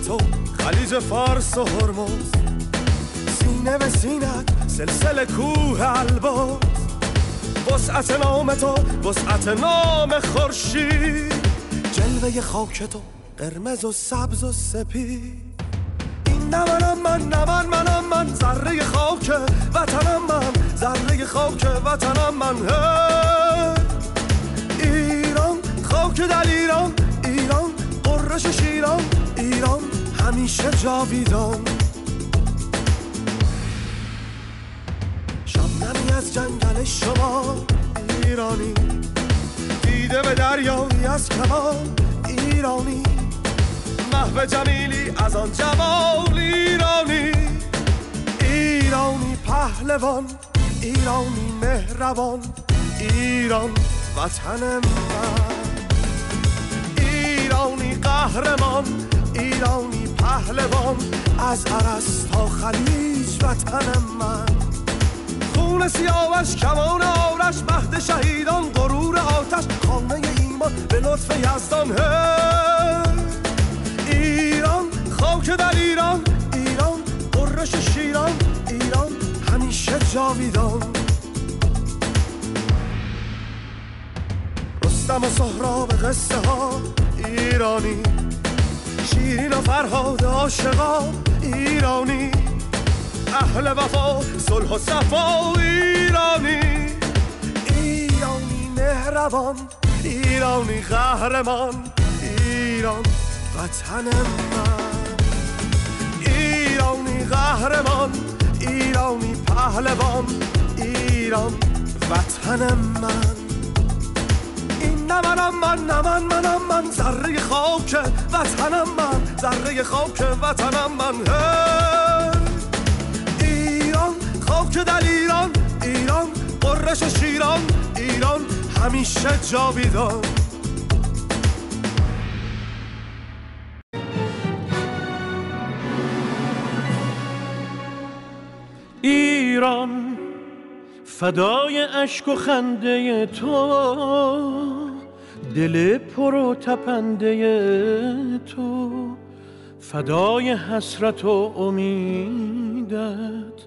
تو خلیج فارس و هرمز، سینه به سینت سلسله کوه البرز، وسعت نام تو وسعت نام خورشید، جلوه خاک تو قرمز و سبز و سپید. این نه منم من ذره خاک وطنم من، ذره خاک وطنم من. ایران خاک در ایران، ایران قرش شیران، ایران همیشه جاویدان. شبنمی از جنگل شما ایرانی، دیده به دریایی از کمان ایرانی، محو جمیلی از آن جمال ایرانی. ایرانی پهلوان، ایرانی مهربان، ایران وطن من. ایرانی قهرمان، ایرانی پهلوان، از عرس تا خلیج وطن من. خون سیاوش کمان آرش، مهد شهیدان غرور آتش، خانه ایمان به لطف یزدان. ایران خاک در ایران، ایران قرش شیران، ایران همیشه جاویدان. رستم و سهراب قصه ها ایرانی، شیرین و فرهاد عاشقا ایرانی، اهل وفا صلح و صفا ایرانی. ایرانی مهربان، ایرانی قهرمان، ایران وطن من. ایرانی قهرمان، ایرانی پهلوان، ایران وطن من. این نه منم من ذره خاک وطنم من، ذره خاک وطنم من. ایران خاک در ایران، ایران قرش شیران، ایران همیشه جاویدان. ایران فدای اشک و خنده تو، دل پر و تپنده تو، فدای حسرت و امیدت،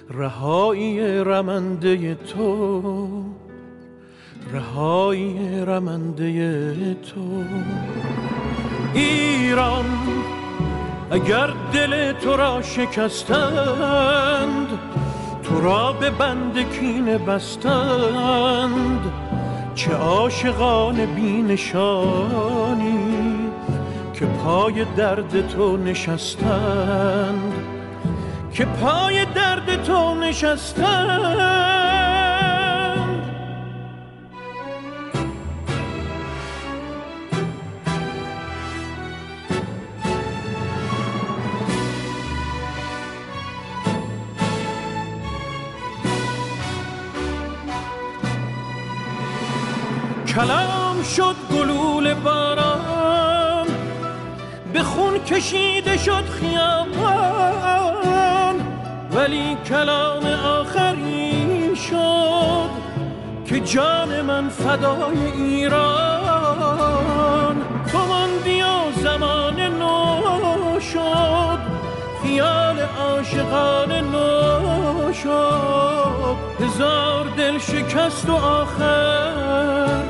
رهایی رمنده تو، رهایی رمنده تو. ایران اگر دل تو را شکستند، تو را به بند کینه بستند، چه عاشقان بی نشانی که پای درد تو نشستند، که پای درد تو نشستند. کلام شد گلوله باران، به خون کشیده شد خیابان، ولی کلام آخری شد که جان من فدای ایران. تو ماندی و زمان نو شد، خیال عاشقان نو شد، هزار دل شکست و آخر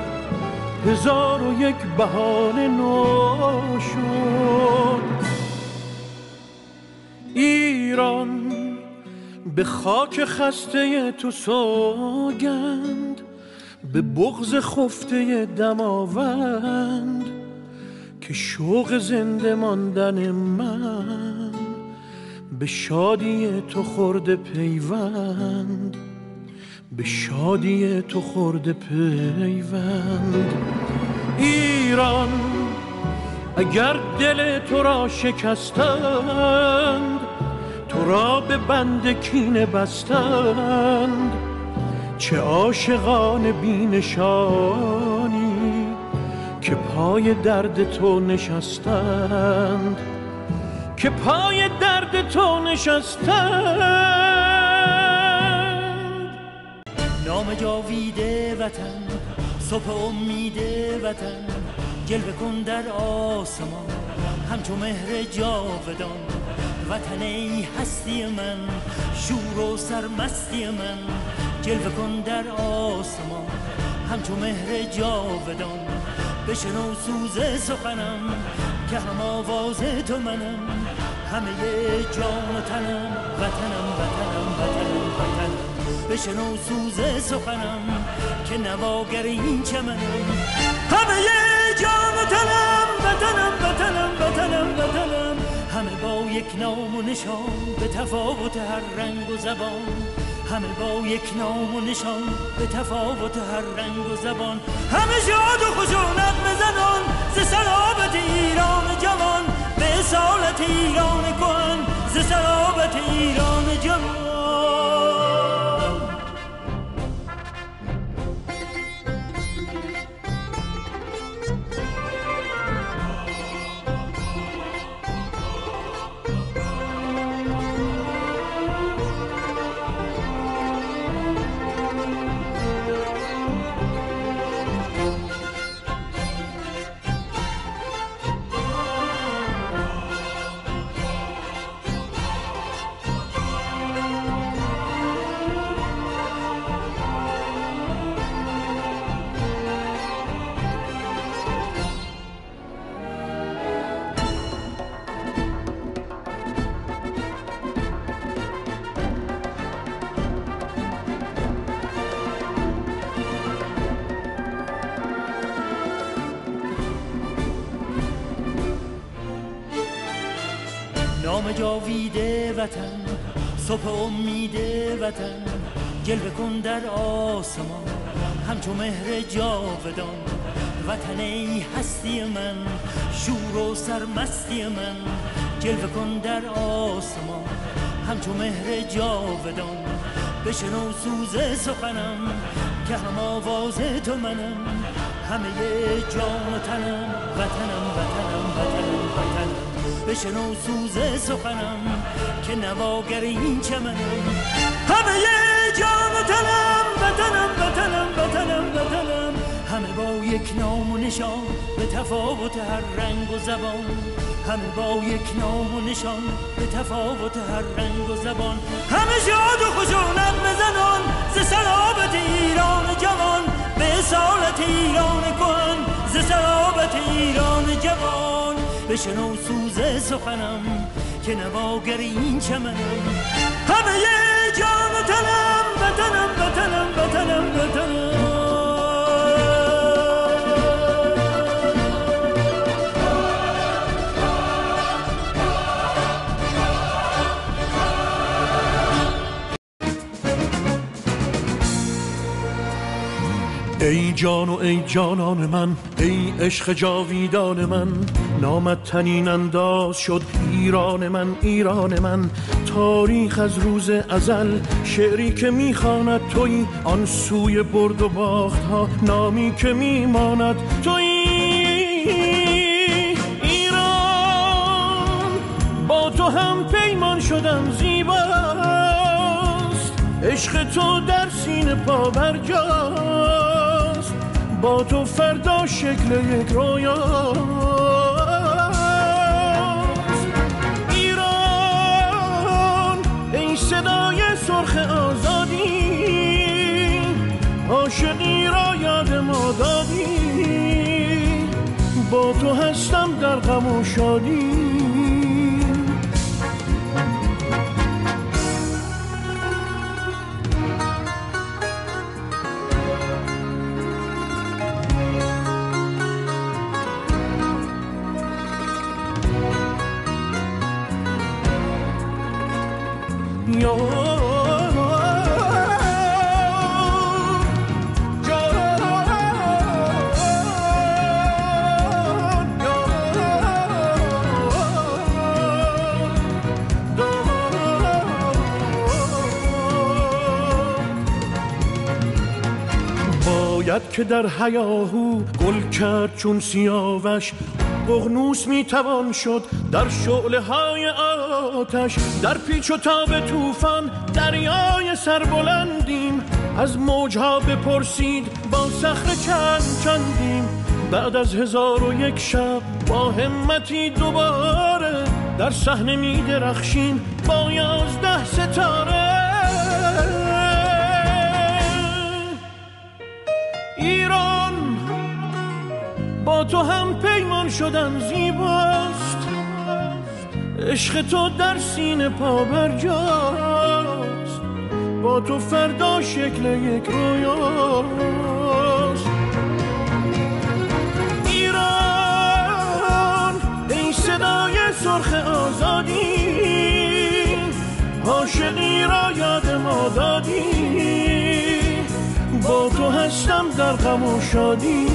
1001 بهانه نو شد. ایران به خاک خسته تو سوگند، به بغض خفته دماوند، که شوق زنده ماندن من به شادی تو خورده پیوند، به شادی تو خورده پیوند. ایران اگر دل تو را شکستند، تو را به بند کینه بستند، چه عاشقان بی نشانی که پای درد تو نشستند، که پای درد تو نشستند. نام جاویده وطن، صبح امید وطن، جلوه کن در آسمان، همچو مهر جاودان. وطن ای هستی من، شور و سرمستی من، جلوه کن در آسمان همچو مهر جاودان. بشنو سوز سخنم که هم آواز تو منم، همه جان و تنم وطنم وطنم وطنم وطنم. بشنو سوز سخنم که نواگر این چمنم، همه جان و تنم وطنم وطنم وطنم وطنم. همه با یک نام و نشان به تفاوت هر رنگ و زبان، همه با یک نام و نشان به تفاوت هر رنگ و زبان. همه شاد و خوش و نغمه زنان ز سرابت ایران جوان، به اصالت ایران کهن ز سرابت ایران جوان. نام جاویده وطن، صبح امید وطن، جلوه کن در آسمان همچو مهر جاودان. وطن ای هستی من، شور و سرمستی من، جلوه کن در آسمان همچو مهر جاودان. بشنو سوز سخنم که هم آواز تو منم، همه جان و تنم وطنم وطنم وطنم وطنم. بشنو سوز سخنم که نواگر این چمنم، همه جان و تنم وطنم وطنم وطنم وطنم. همه با یک نام و نشان به تفاوت هر رنگ و زبان، همه با یک نام و نشان به تفاوت هر رنگ و زبان. همه شاد و خوش و نغمه زنان ز سرابت ایران جوان، به اصالت ایران کهن ز سرابت ایران جوان. بشنو سوز سخنم که نواگر این چمنم، همه جان و تنم وطنم وطنم وطنم وطنم. ای جان و ای جانان من، ای عشق جاویدان من، نامت تنین انداز شد ایران من ایران من. تاریخ از روز ازل شعری که میخواند تویی، آن سوی برد و باخت ها نامی که میماند تویی. ایران با تو هم پیمان شدم زیباست، عشق تو در سینه پا برجاست، با تو فردا شکل یک رویاست. ایران ای صدای سرخ آزادی، عاشقی را یاد ما دادی، با تو هستم در غم و شادی. باید که در هیاهو گل کرد چون سیاوش، ققنوس میتوان شد در شعله های آتش. در پیچ و تاب طوفان دریای سربلندیم، از موجها بپرسید با صخره چند چندیم. بعد از 1001 شب با همتی دوباره در صحنه می درخشیم با 11 ستاره. ایران با تو هم پیمان شدن زیباست، عشق تو در سینه پا برجاست، با تو فردا شکل یک رویاست. ایران ای صدای سرخ آزادی، عاشقی را یاد ما دادی، با تو هستم در غم و شادی.